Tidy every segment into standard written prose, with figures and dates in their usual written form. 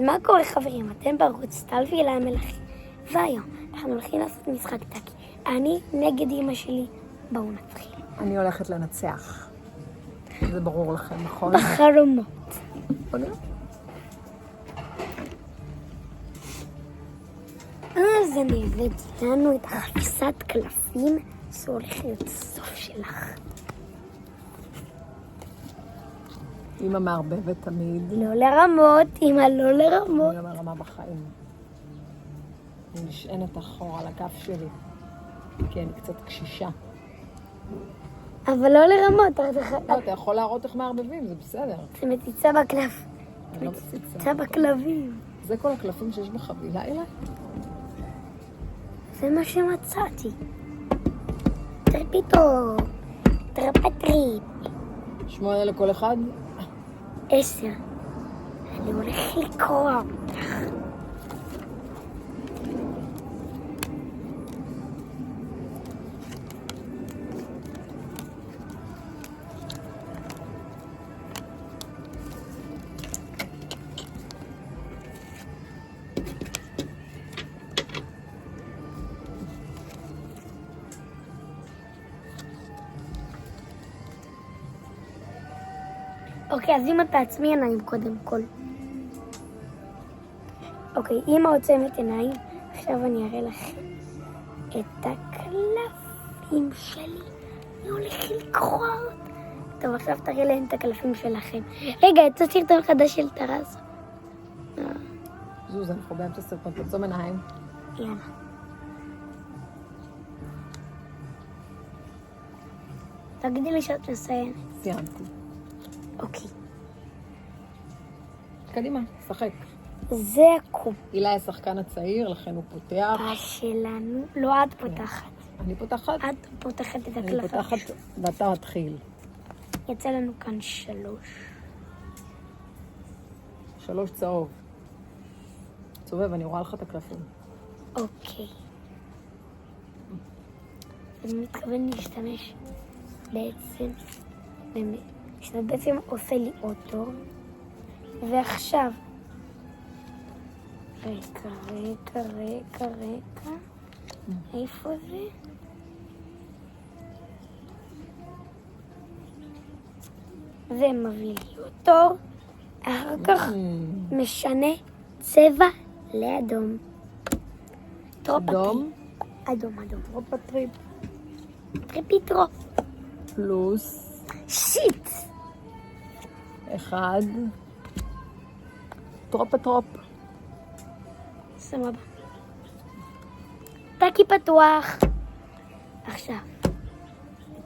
מה קורה חברים? אתם בערוץ טל ואילה המלכים, והיום אנחנו הולכים לעשות משחק טאקי. אני נגד אמא שלי, בואו נתחיל. אני הולכת לנצח. זה ברור לכם, נכון? בחלומות. אז אני הבאתי לנו את החפיסת קלפים, זה הולך להיות סוף שלך. אמא מערבבת תמיד. לא לרמות, אמא לא לרמות. אני לא מרמה בחיים. אני נשענת אחורה על הכף שלי, כי אני קצת קשישה. אבל לא לרמות. לא, אתה יכול להראות איך מערבבים, זה בסדר. זה מציצה בקלף. אני לא מציצה. מציצה בכלבים. זה כל הקלפים שיש בחבילה אליי? זה מה שמצאתי. טרפיטו. טרפטריפ. 8 לכל אחד? 10. אני הולך לקרוא אותך. אוקיי, אז אמא תעצמי עיניים קודם כל. אוקיי, אמא עוצמת עיניים. עכשיו אני אראה לכם את הקלפים שלי. אני הולך לקרוא אותה. טוב, עכשיו תראה להם את הקלפים שלכם. רגע, את הסרטון חדש של טרז. זוז, אנחנו באמצע הסרטון, תעצום עיניים. יאללה. תגידי לי שאת מסיימת. סיימתי. אוקיי. קדימה, שחק. זה הקופה אילה השחקן הצעיר, לכן הוא פותח. שלנו. לא, את פותחת. אני פותחת? את פותחת את אני הקלפים. פותחת ואתה מתחיל. יצא לנו כאן 3. 3 צהוב. צובב, אני רואה לך את הקלפים. אוקיי. אני מתכוון להשתמש בעצם, שזה בעצם עושה לי אוטו. ועכשיו, רגע, איפה זה? זה מביא לי אותו, אחר כך משנה צבע לאדום. אדום. אדום. טרופטריפ. טריפיטרופ. פלוס. שיט! 1. טרופטרופ. סבבה. טאקי פתוח. עכשיו.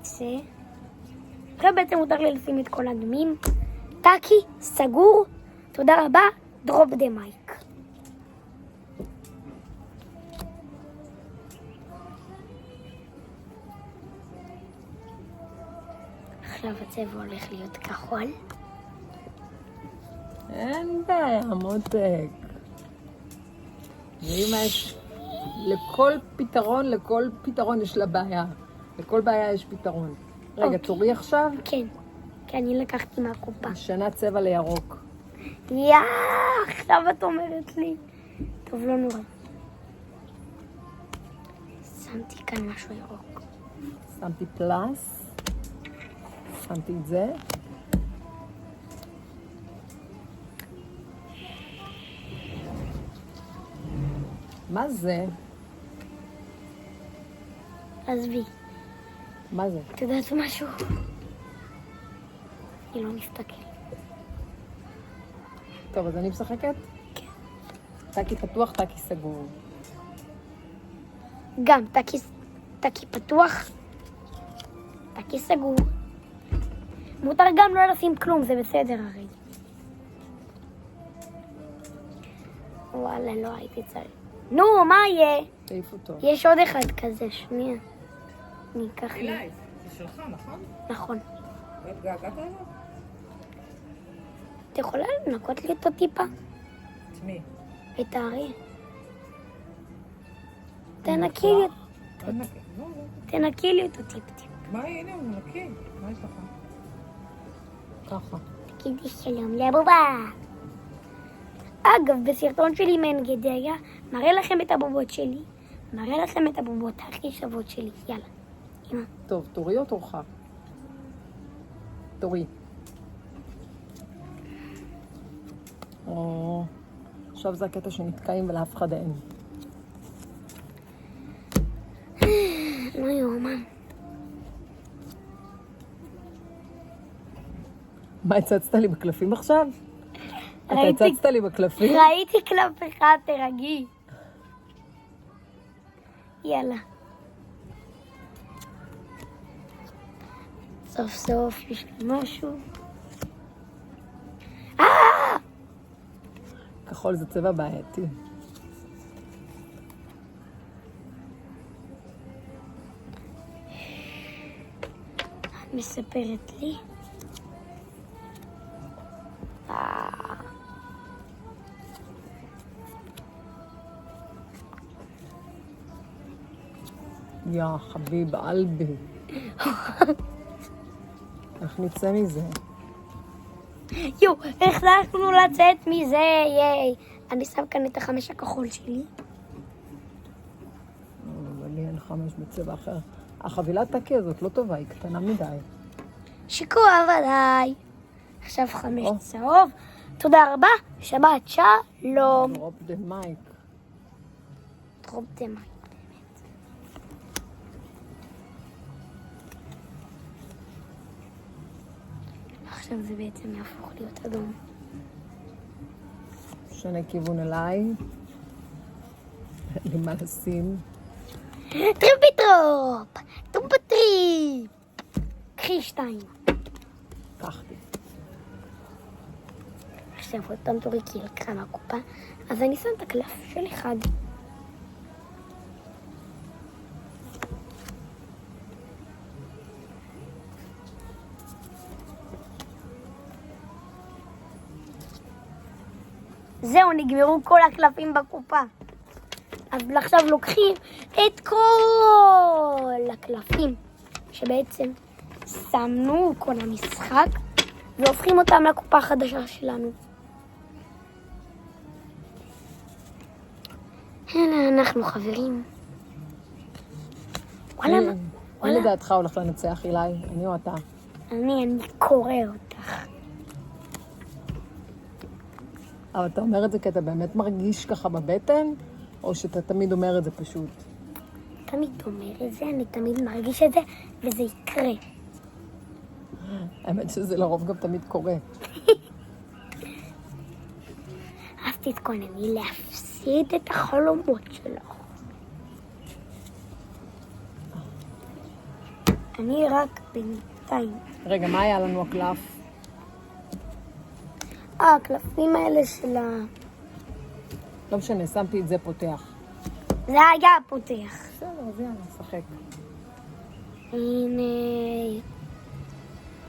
זה. עכשיו בעצם מותר לי לשים את כל הדמים. טאקי סגור. תודה רבה. דרופ דה מייק. עכשיו הצבע הולך להיות כחול. אין בעיה, מותק. ואמא יש... לכל פתרון יש לה בעיה. לכל בעיה יש פתרון. רגע, תורי עכשיו? כן, כי אני לקחתי מהקופה. משנה צבע לירוק. עכשיו את אומרת לי. טוב, לא נורא. שמתי כאן משהו ירוק. שמתי פלס. שמתי את זה. מה זה? עזבי. מה זה? את יודעת משהו? אני לא מסתכל. טוב, אז אני משחקת? כן. טאקי פתוח, טאקי סגור. גם טאקי פתוח, טאקי סגור. מותר גם לא לשים כלום, זה בסדר הרי. וואלה, לא הייתי צריך. נו, מה יהיה? תעיף אותו. יש עוד אחד כזה, שנייה. אני אקח לי. אילי, זה שלך, נכון? נכון. לא התגעגעת אליו? את יכולה לנקות לי אותו טיפה? את מי? את האריה. תנקי לי אותו טיפ-טיפ. מה, הנה, הוא נקי. מה יש לך? ככה. תגידי שלום לבובה. אגב, בסרטון שלי מאנגדיה, מראה לכם את הבובות שלי, מראה לכם את הבובות הכי שוות שלי. יאללה, אמא. טוב, תורי או תורך? תורי. או... עכשיו זה הקטע שנתקעים ולאף אחד אין. לא יאומן. מה, הצצת לי בקלפים עכשיו? אתה ראיתי- הצצת לי בקלפים? ראיתי קלף אחד, תרגי. יאללה. סוף סוף יש לי משהו. כחול זה צבע בעייתי. את מספרת לי? יא חביב אלבי. איך נצא מזה? יו, החלטנו לצאת מזה, ייי. אני שם כאן את 5 הכחול שלי. אבל לי אין 5 בצבע אחר. החבילת תקה הזאת לא טובה, היא קטנה מדי. שיקוע ודאי. עכשיו 5 או. צהוב. תודה רבה, שבת שלום. דרופ דה מייק. דרופ דמה. עכשיו זה בעצם יהפוך להיות אדום. שנה כיוון אליי. אין לי מה לשים. טריפיטרופ! טומפטריפ! קחי 2. קחתי. עכשיו עוד פעם תורי כי היא לקחה מהקופה, אז אני שם את הקלף של 1. זהו, נגמרו כל הקלפים בקופה. אז עכשיו לוקחים את כל הקלפים שבעצם שמנו כל המשחק והופכים אותם לקופה החדשה שלנו. הנה אנחנו חברים. וואלה, מי וואלה. לדעתך הולך לנצח אילי? אני או אתה? אני קורא אותך. אבל אתה אומר את זה כי אתה באמת מרגיש ככה בבטן? או שאתה תמיד אומר את זה פשוט? תמיד אומר את זה, אני תמיד מרגיש את זה, וזה יקרה. האמת שזה לרוב גם תמיד קורה. אז תתכונני להפסיד את החלומות שלך. אני רק בינתיים. רגע, מה היה לנו הקלף? הקלפים האלה של לא משנה, שמתי את זה פותח. זה היה פותח. בסדר, אז יאללה, נשחק. הנה,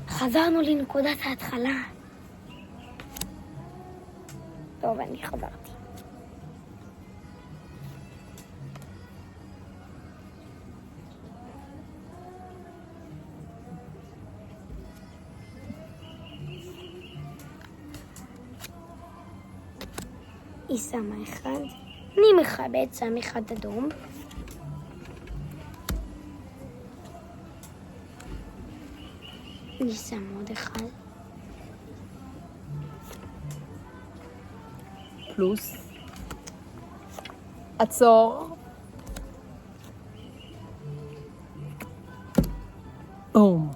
חזרנו לנקודת ההתחלה. טוב, אני חזרתי. היא שמה 1. אני מכבד, שם 1 אדום. אני שם עוד 1. פלוס. עצור. בום.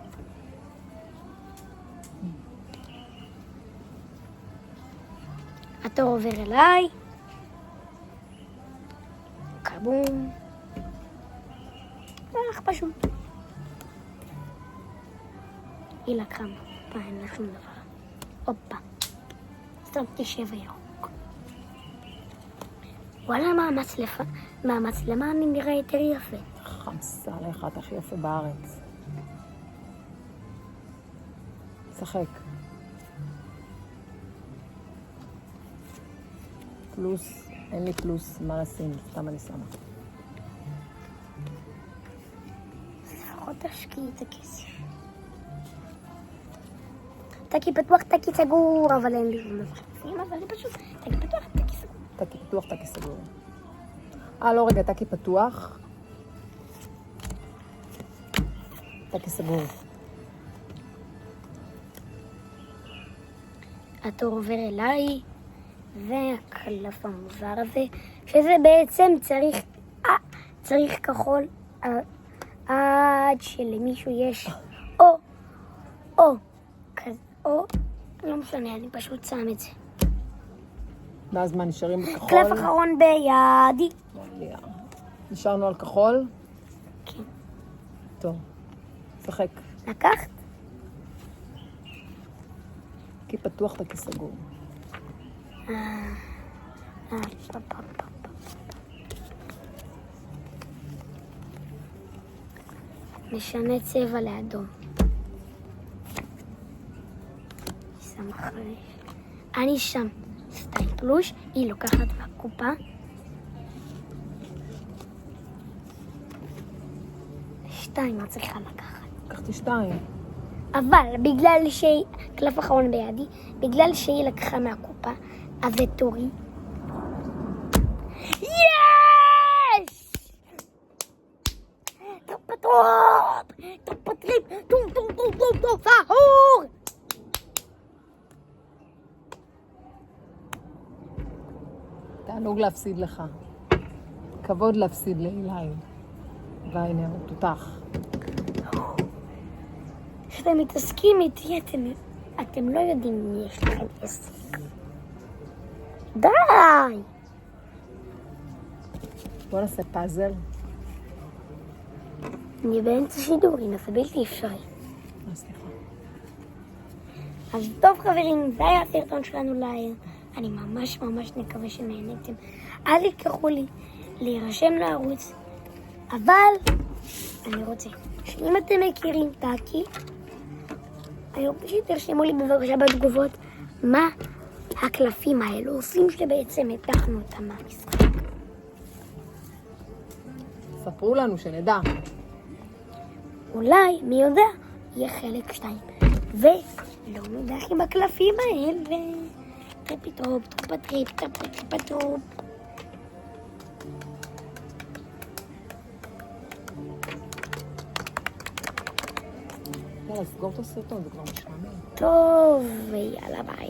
התור עובר אליי. קבום. כך פשוט. היא לקחה מפה, אין לה שום דבר. הופה. שמתי 7 ירוק. וואלה, מהמצלמה אני נראה יותר יפה. חמסה לאחד הכי יפה בארץ. שחק. פלוס, אין לי פלוס, מה לשים, סתם אני שמה. לפחות תשקיעי את הכסף. תקי פתוח, תקי סגור, אבל אין לי שום דבר. אבל זה פשוט, תקי פתוח. פתוח, טקי סגור. טקי פתוח, טקי סגור. לא רגע, טקי פתוח. טקי סגור. התור עובר אליי, והקלף המוזר הזה, שזה בעצם צריך כחול עד שלמישהו יש או לא משנה, אני פשוט שם את זה. ואז מה, נשארים בכחול? קלף אחרון בידי. נשארנו על כחול? כן. טוב, שחק. לקחת? כי פתוח טקי סגור. משנה צבע לאדום. שם אחרי. אני שם. סטייל פלוש, היא לוקחת מהקופה. שתיים, מה צריכה לקחת? לקחתי 2. אבל בגלל שהיא, קלף אחרון בידי, בגלל שהיא לקחה מהקופה, אז זה תורי. יש! טרפטריפ, טום, סהור! תענוג להפסיד לך. כבוד להפסיד לאילי. והנה, הוא תותח. כשאתם מתעסקים איתי, אתם לא יודעים מי יש לכם עסק. די! בוא נעשה פאזל. אני באמצע שידורים, אז זה בלתי אפשרי. סליחה. אז טוב חברים, זה היה הסרטון שלנו להיום. אני ממש מקווה שנהניתם. אל תשכחו לי להירשם לערוץ, אבל אני רוצה שאם אתם מכירים טאקי, היום פשוט תרשמו לי בבקשה בתגובות מה הקלפים האלו עושים שבעצם הפכנו אותם מהמשחק. ספרו לנו שנדע. אולי, מי יודע, יהיה חלק 2. ולא נודח עם הקלפים האלה. טרפטרופ, טרפטרופ. יאללה, סגור את הסרטון, זה כבר משעמם. טוב, ויאללה ביי.